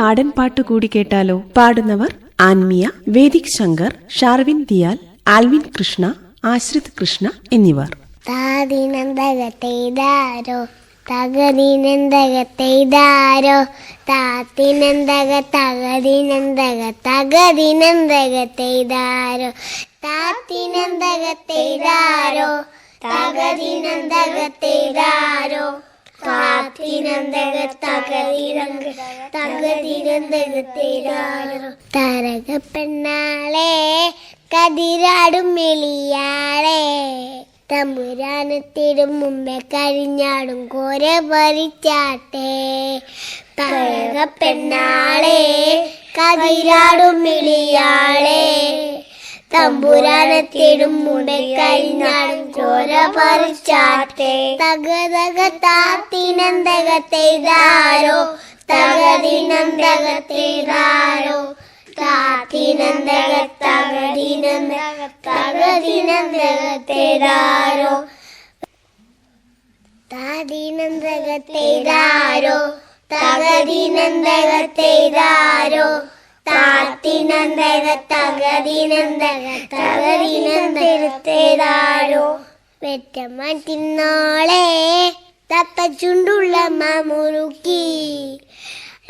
നാടൻ പാട്ട് കൂടി കേട്ടാലോ? പാടുന്നവർ ആൻമിയ, വേദിക് ശങ്കർ, ഷാർവിൻ ദിയാൽ, ആൽവിൻ കൃഷ്ണ, ആശ്രിത് കൃഷ്ണ എന്നിവർ. താതിനന്തകത്തെയ്താരോ തകതിനന്തകത്തെയ്താരോ താത്തിനന്തക തകതിനന്തക തകതിനന്തകത്തെയ്താരോ താത്തിനന്തകത്തെയ്താരോ തകതിനന്തകത്തെയ്താരോ താത്തിനന്തക തകതിനന്തകത്തെയ്താരോ തരക പെണ്ണാളെ കതിരാടും മെളിയാളെ തമ്പുരാനത്തിടും മുമ്പേ കഴിഞ്ഞാടും കോര പറിച്ചാട്ടെ തരക പെണ്ണാളെ കതിരാടും മെളിയാളെ തമ്പുരാനത്തിടും മുമ്പേ കഴിഞ്ഞാടും കോര പറിച്ചാട്ടെ തകതക താത്തിനന്തകത്തെയ്താരോ തകതിനന്തകത്തെയ്താരോ താത്തിനന്തക തകതിനന്തകത്തെയ്താരോ താതിനന്തകത്തെയ്താരോ തകതിനന്തകത്തെയ്താരോ താത്തിനന്തക തകതിനന്തകത്തെയ്താരോ പെറ്റമ്മ തിന്നോളെ തത്ത ചുണ്ടുള്ള മുറുക്കി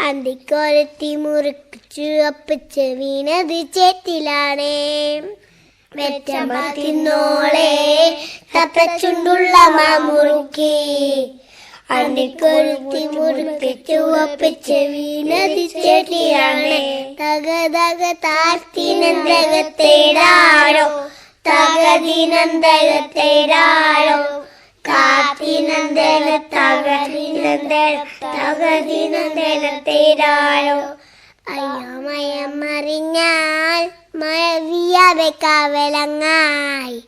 അന്തിക്കൊരത്തി മുറുക്കിച്ചു അപ്പച്ച് വീണത് ചേറ്റിലാണേ പെറ്റമ്മ തിന്നോളെ തത്ത ചുണ്ടുള്ള മുറുക്കി അന്തിക്കൊരുത്തി മുറുക്കിച്ചു അപ്പച്ച് വീണത് ചേറ്റിലാണേ തകതക താത്തിനന്തകത്തെയ്താരോ തകതിനന്തകത്തെയ്താരോ താത്തിനന്തക തകതിനന്തകത്തെയ്താരോ അയ്യോ മയം മറിഞ്ഞാൽ മഴവിയാതെ കാവലങ്ങായി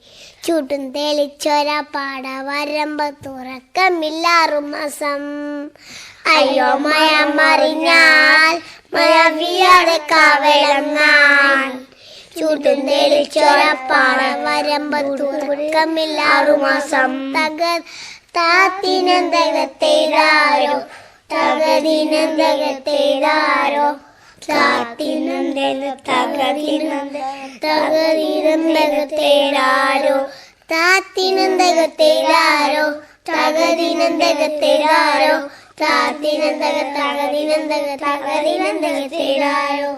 ചൂട്ടും തെളിച്ചൊര പാട വരമ്പ തുറക്കമില്ലാറു മാസം അയ്യോ മയം മറിഞ്ഞാൽ മഴവിയാതെ കാവലങ്ങായി ചൂട്ടും തെളിച്ചൊര പാട വരമ്പ തുറക്കമില്ലാറു മാസം താത്തിനന്തകത്തെയ്താരോ തകതിനന്തകത്തെയ്താരോ തകതിനന്തകത്തെയ്താരോ താത്തിനന്തകത്തെയ്താരോ തകതിനന്തകത്തെയ്താരോ താത്തിനന്തകത്തെയ്താരോ